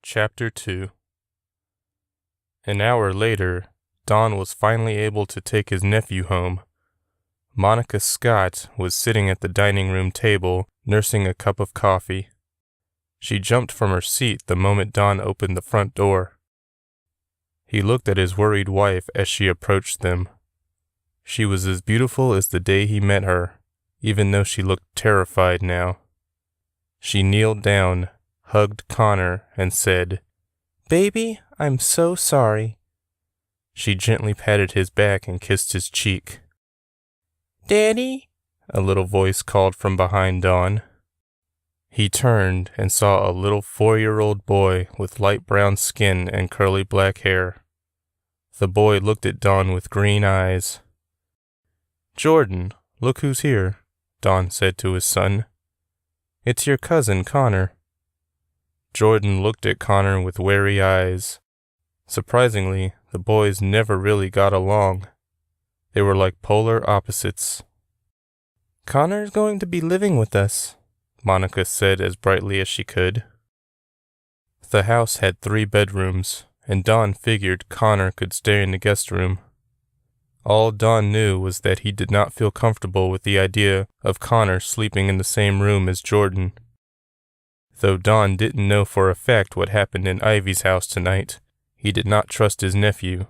Chapter 2. An hour later, Don was finally able to take his nephew home. Monica Scott was sitting at the dining room table, nursing a cup of coffee. She jumped from her seat the moment Don opened the front door. He looked at his worried wife as she approached them. She was as beautiful as the day he met her, even though she looked terrified now. She kneeled down, hugged Connor, and said, "Baby, I'm so sorry." She gently patted his back and kissed his cheek. "Daddy?" a little voice called from behind Don. He turned and saw a little 4-year-old boy with light brown skin and curly black hair. The boy looked at Don with green eyes. "Jordan, look who's here," Don said to his son. "It's your cousin, Connor." Jordan looked at Connor with wary eyes. Surprisingly, the boys never really got along. They were like polar opposites. "Connor's going to be living with us," Monica said as brightly as she could. The house had 3 bedrooms, and Don figured Connor could stay in the guest room. All Don knew was that he did not feel comfortable with the idea of Connor sleeping in the same room as Jordan. Though Don didn't know for a fact what happened in Ivy's house tonight, he did not trust his nephew.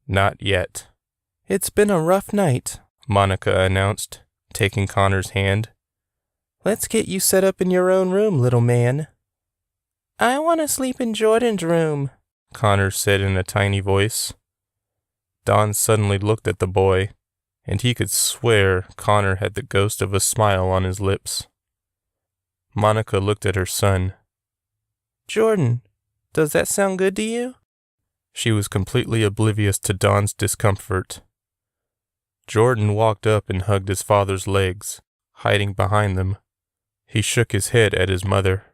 Not yet. "It's been a rough night," Monica announced, taking Connor's hand. "Let's get you set up in your own room, little man." "I want to sleep in Jordan's room," Connor said in a tiny voice. Don suddenly looked at the boy, and he could swear Connor had the ghost of a smile on his lips. Monica looked at her son. "Jordan, does that sound good to you?" She was completely oblivious to Don's discomfort. Jordan walked up and hugged his father's legs, hiding behind them. He shook his head at his mother.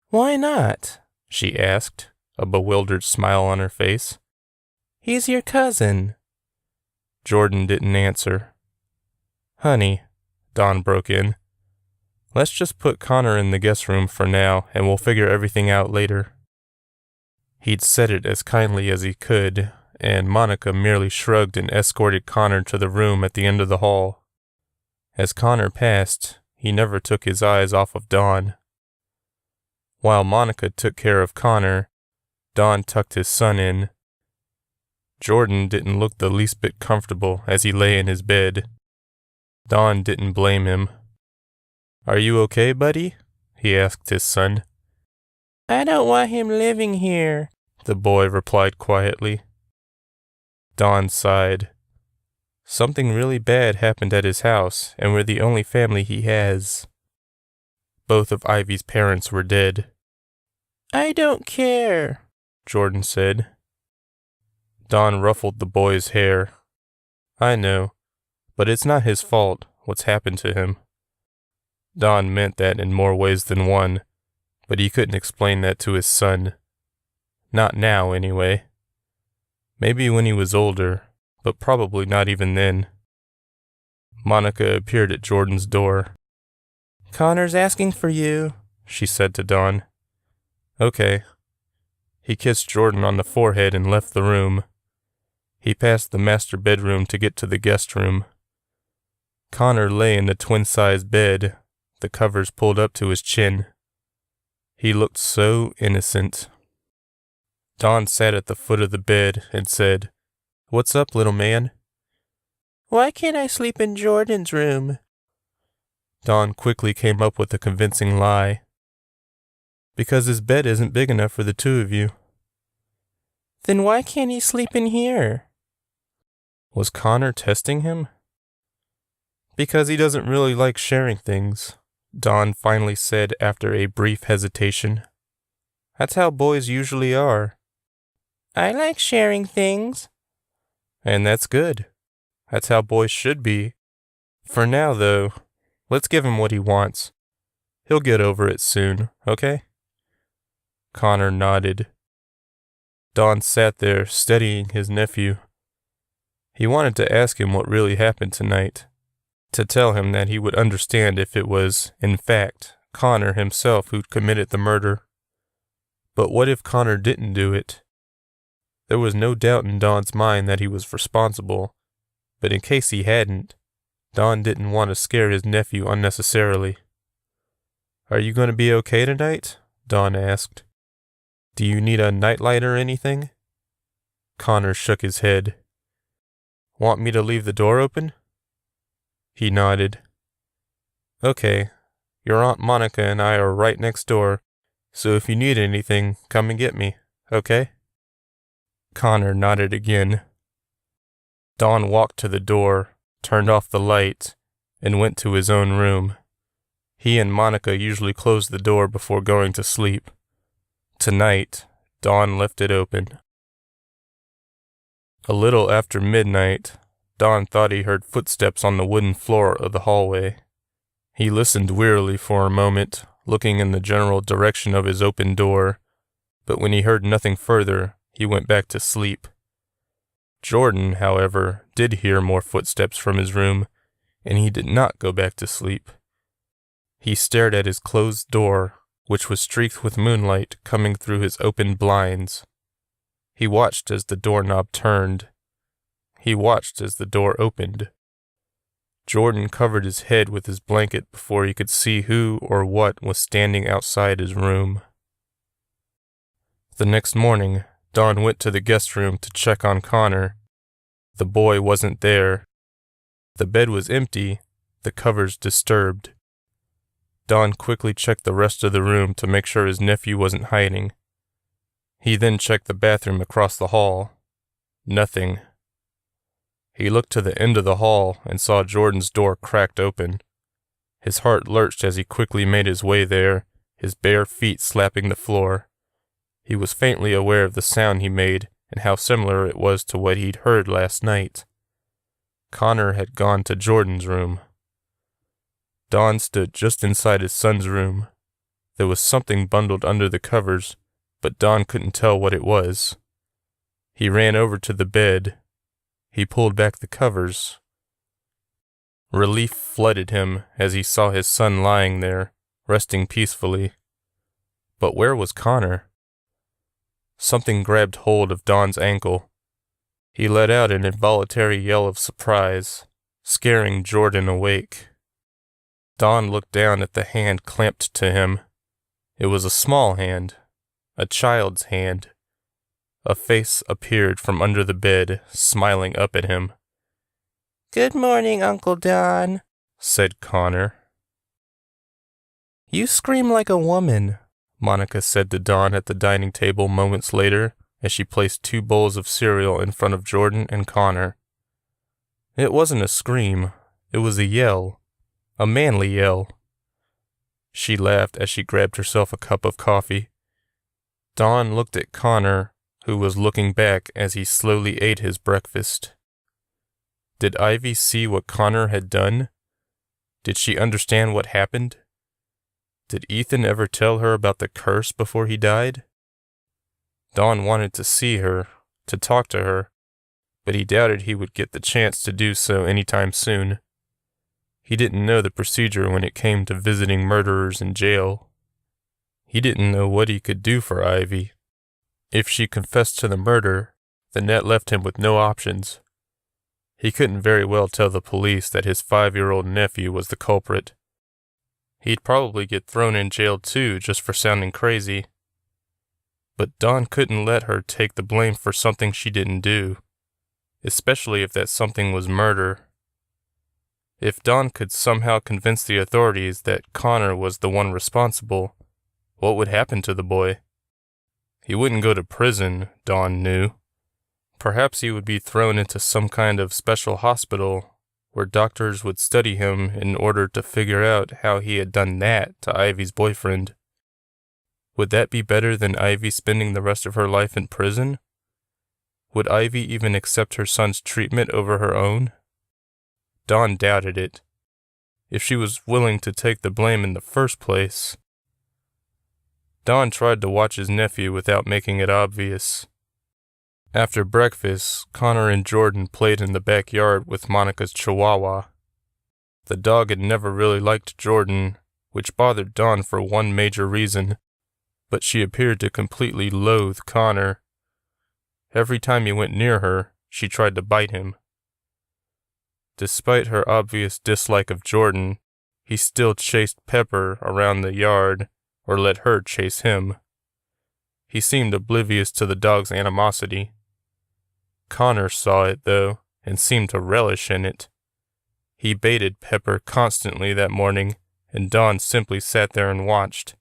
"Why not?" she asked, a bewildered smile on her face. "He's your cousin." Jordan didn't answer. "Honey," Don broke in, "let's just put Connor in the guest room for now, and we'll figure everything out later." He'd said it as kindly as he could, and Monica merely shrugged and escorted Connor to the room at the end of the hall. As Connor passed, he never took his eyes off of Don. While Monica took care of Connor, Don tucked his son in. Jordan didn't look the least bit comfortable as he lay in his bed. Don didn't blame him. "Are you okay, buddy?" he asked his son. "I don't want him living here," the boy replied quietly. Don sighed. Something really bad happened at his house, and we're the only family he has. Both of Ivy's parents were dead. "I don't care," Jordan said. Don ruffled the boy's hair. "I know, but it's not his fault what's happened to him." Don meant that in more ways than one, but he couldn't explain that to his son. Not now, anyway. Maybe when he was older, but probably not even then. Monica appeared at Jordan's door. "Connor's asking for you," she said to Don. "Okay." He kissed Jordan on the forehead and left the room. He passed the master bedroom to get to the guest room. Connor lay in the twin-size bed, the covers pulled up to his chin. He looked so innocent. Don sat at the foot of the bed and said, "What's up, little man?" "Why can't I sleep in Jordan's room?" Don quickly came up with a convincing lie. "Because his bed isn't big enough for the 2 of you." "Then why can't he sleep in here?" Was Connor testing him? "Because he doesn't really like sharing things," Don finally said after a brief hesitation. "That's how boys usually are." "I like sharing things." "And that's good. That's how boys should be. For now, though, let's give him what he wants. He'll get over it soon, okay?" Connor nodded. Don sat there, studying his nephew. He wanted to ask him what really happened tonight, to tell him that he would understand if it was, in fact, Connor himself who'd committed the murder. But what if Connor didn't do it? There was no doubt in Don's mind that he was responsible, but in case he hadn't, Don didn't want to scare his nephew unnecessarily. "Are you going to be okay tonight?" Don asked. "Do you need a nightlight or anything?" Connor shook his head. "Want me to leave the door open?" He nodded. "Okay, your Aunt Monica and I are right next door, so if you need anything, come and get me, okay?" Connor nodded again. Don walked to the door, turned off the light, and went to his own room. He and Monica usually closed the door before going to sleep. Tonight, Don left it open. A little after midnight, Don thought he heard footsteps on the wooden floor of the hallway. He listened wearily for a moment, looking in the general direction of his open door, but when he heard nothing further, he went back to sleep. Jordan, however, did hear more footsteps from his room, and he did not go back to sleep. He stared at his closed door, which was streaked with moonlight coming through his open blinds. He watched as the doorknob turned. He watched as the door opened. Jordan covered his head with his blanket before he could see who or what was standing outside his room. The next morning, Don went to the guest room to check on Connor. The boy wasn't there. The bed was empty, the covers disturbed. Don quickly checked the rest of the room to make sure his nephew wasn't hiding. He then checked the bathroom across the hall. Nothing. He looked to the end of the hall and saw Jordan's door cracked open. His heart lurched as he quickly made his way there, his bare feet slapping the floor. He was faintly aware of the sound he made and how similar it was to what he'd heard last night. Connor had gone to Jordan's room. Don stood just inside his son's room. There was something bundled under the covers, but Don couldn't tell what it was. He ran over to the bed. He pulled back the covers. Relief flooded him as he saw his son lying there, resting peacefully. But where was Connor? Something grabbed hold of Don's ankle. He let out an involuntary yell of surprise, scaring Jordan awake. Don looked down at the hand clamped to him. It was a small hand, a child's hand. A face appeared from under the bed, smiling up at him. "Good morning, Uncle Don," said Connor. "You scream like a woman," Monica said to Don at the dining table moments later as she placed 2 bowls of cereal in front of Jordan and Connor. It wasn't a scream, it was a yell, a manly yell. She laughed as she grabbed herself a cup of coffee. Don looked at Connor, who was looking back as he slowly ate his breakfast. Did Ivy see what Connor had done? Did she understand what happened? Did Ethan ever tell her about the curse before he died? Don wanted to see her, to talk to her, but he doubted he would get the chance to do so anytime soon. He didn't know the procedure when it came to visiting murderers in jail. He didn't know what he could do for Ivy. If she confessed to the murder, then that left him with no options. He couldn't very well tell the police that his 5-year-old nephew was the culprit. He'd probably get thrown in jail too just for sounding crazy. But Don couldn't let her take the blame for something she didn't do, especially if that something was murder. If Don could somehow convince the authorities that Connor was the one responsible, what would happen to the boy? He wouldn't go to prison, Don knew. Perhaps he would be thrown into some kind of special hospital where doctors would study him in order to figure out how he had done that to Ivy's boyfriend. Would that be better than Ivy spending the rest of her life in prison? Would Ivy even accept her son's treatment over her own? Don doubted it. If she was willing to take the blame in the first place. Don tried to watch his nephew without making it obvious. After breakfast, Connor and Jordan played in the backyard with Monica's Chihuahua. The dog had never really liked Jordan, which bothered Don for one major reason. but she appeared to completely loathe Connor. Every time he went near her, she tried to bite him. Despite her obvious dislike of Jordan, he still chased Pepper around the yard, or let her chase him. He seemed oblivious to the dog's animosity. Connor saw it, though, and seemed to relish in it. He baited Pepper constantly that morning, and Don simply sat there and watched.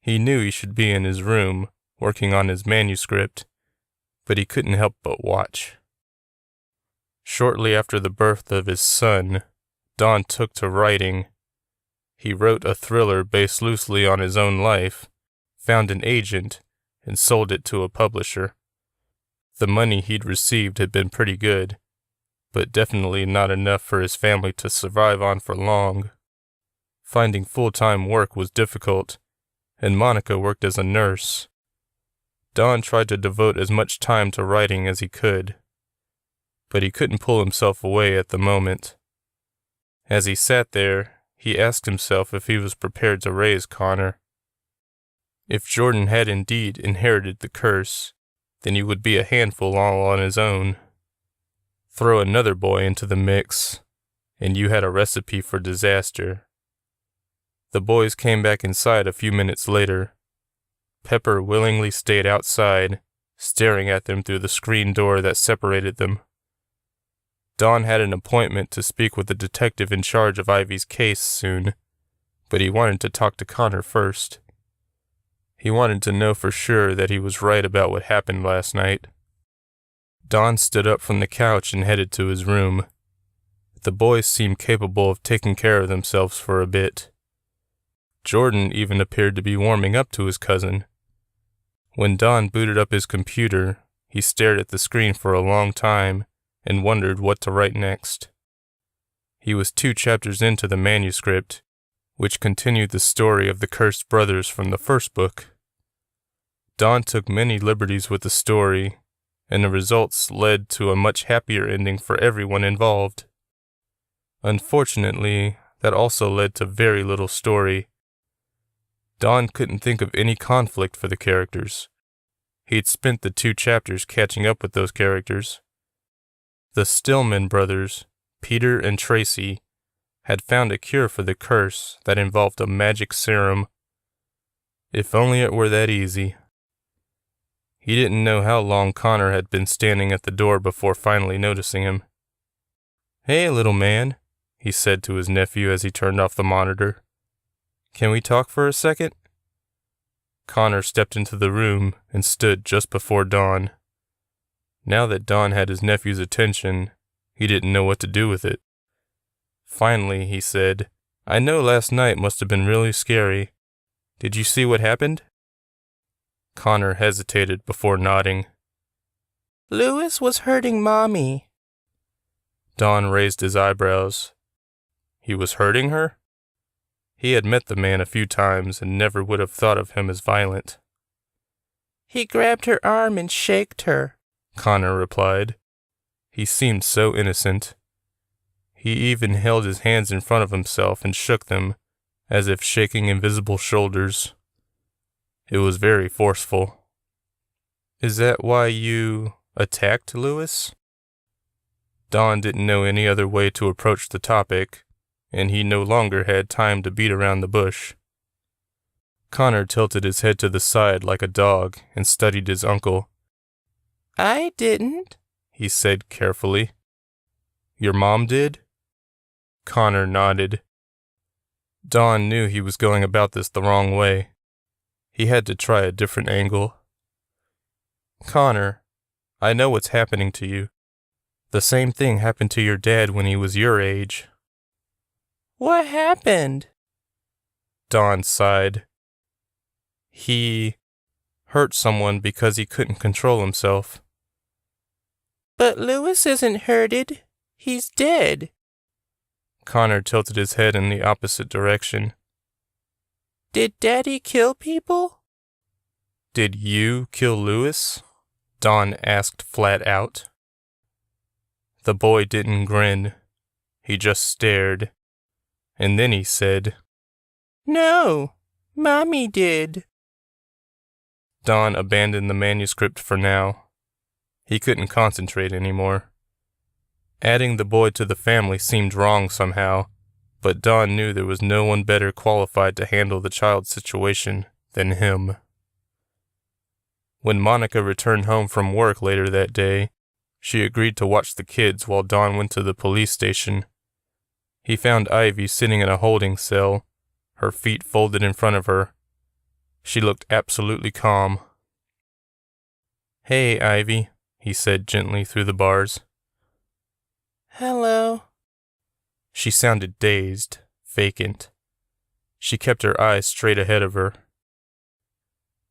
He knew he should be in his room, working on his manuscript, but he couldn't help but watch. Shortly after the birth of his son, Don took to writing. He wrote a thriller based loosely on his own life, found an agent, and sold it to a publisher. The money he'd received had been pretty good, but definitely not enough for his family to survive on for long. Finding full-time work was difficult, and Monica worked as a nurse. Don tried to devote as much time to writing as he could, but he couldn't pull himself away at the moment. As he sat there, he asked himself if he was prepared to raise Connor. If Jordan had indeed inherited the curse, then he would be a handful all on his own. Throw another boy into the mix, and you had a recipe for disaster. The boys came back inside a few minutes later. Pepper willingly stayed outside, staring at them through the screen door that separated them. Don had an appointment to speak with the detective in charge of Ivy's case soon, but he wanted to talk to Connor first. He wanted to know for sure that he was right about what happened last night. Don stood up from the couch and headed to his room. The boys seemed capable of taking care of themselves for a bit. Jordan even appeared to be warming up to his cousin. When Don booted up his computer, he stared at the screen for a long time and wondered what to write next. He was 2 chapters into the manuscript, which continued the story of the cursed brothers from the first book. Don took many liberties with the story, and the results led to a much happier ending for everyone involved. Unfortunately, that also led to very little story. Don couldn't think of any conflict for the characters. He'd spent the 2 chapters catching up with those characters. The Stillman brothers, Peter and Tracy, had found a cure for the curse that involved a magic serum. If only it were that easy. He didn't know how long Connor had been standing at the door before finally noticing him. "Hey, little man," he said to his nephew as he turned off the monitor. "Can we talk for a second?" Connor stepped into the room and stood just before Don. Now that Don had his nephew's attention, he didn't know what to do with it. Finally, he said, "I know last night must have been really scary. Did you see what happened?" Connor hesitated before nodding. "Lewis was hurting Mommy." Don raised his eyebrows. He was hurting her? He had met the man a few times and never would have thought of him as violent. "He grabbed her arm and shaked her," Connor replied. He seemed so innocent. He even held his hands in front of himself and shook them, as if shaking invisible shoulders. It was very forceful. "Is that why you attacked Lewis?" Don didn't know any other way to approach the topic, and he no longer had time to beat around the bush. Connor tilted his head to the side like a dog and studied his uncle. "I didn't," he said carefully. "Your mom did?" Connor nodded. Don knew he was going about this the wrong way. He had to try a different angle. "Connor, I know what's happening to you. The same thing happened to your dad when he was your age." "What happened?" Don sighed. "He hurt someone because he couldn't control himself." "But Lewis isn't hurted. He's dead." Connor tilted his head in the opposite direction. "Did Daddy kill people?" "Did you kill Lewis?" Don asked flat out. The boy didn't grin. He just stared. And then he said, "No, Mommy did." Don abandoned the manuscript for now. He couldn't concentrate anymore. Adding the boy to the family seemed wrong somehow, but Don knew there was no one better qualified to handle the child's situation than him. When Monica returned home from work later that day, she agreed to watch the kids while Don went to the police station. He found Ivy sitting in a holding cell, her feet folded in front of her. She looked absolutely calm. "Hey, Ivy," he said gently through the bars. "Hello." She sounded dazed, vacant. She kept her eyes straight ahead of her.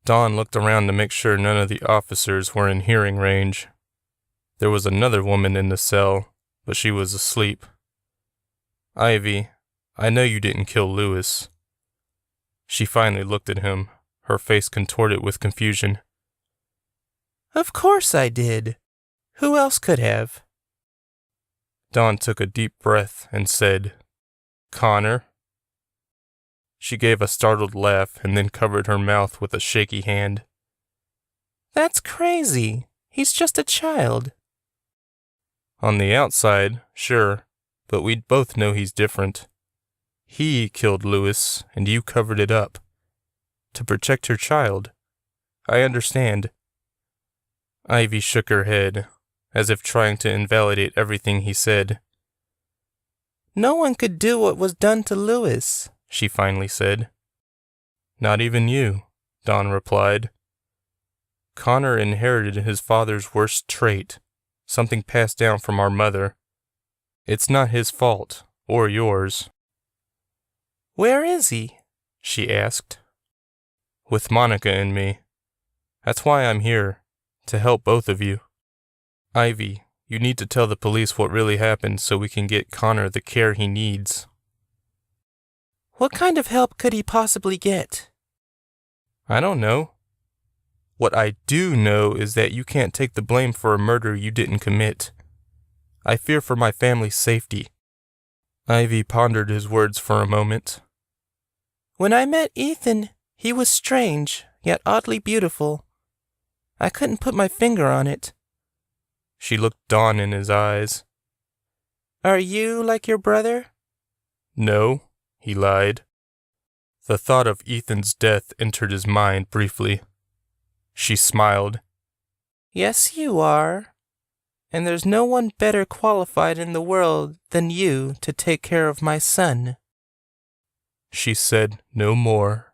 Don looked around to make sure none of the officers were in hearing range. There was another woman in the cell, but she was asleep. "Ivy, I know you didn't kill Lewis." She finally looked at him, her face contorted with confusion. "Of course I did. Who else could have?" Dawn took a deep breath and said, "Connor?" She gave a startled laugh and then covered her mouth with a shaky hand. "That's crazy. He's just a child." "On the outside, sure, but we'd both know he's different. He killed Lewis, and you covered it up. To protect your child. I understand." Ivy shook her head, as if trying to invalidate everything he said. "No one could do what was done to Lewis," she finally said. "Not even you," Don replied. "Connor inherited his father's worst trait, something passed down from our mother. It's not his fault, or yours." "Where is he?" she asked. "With Monica and me. That's why I'm here, to help both of you. Ivy, you need to tell the police what really happened so we can get Connor the care he needs." "What kind of help could he possibly get?" "I don't know. What I do know is that you can't take the blame for a murder you didn't commit. I fear for my family's safety." Ivy pondered his words for a moment. "When I met Ethan, he was strange, yet oddly beautiful. I couldn't put my finger on it." She looked dawn in his eyes. "Are you like your brother?" "No," he lied. The thought of Ethan's death entered his mind briefly. She smiled. "Yes, you are. And there's no one better qualified in the world than you to take care of my son." She said no more.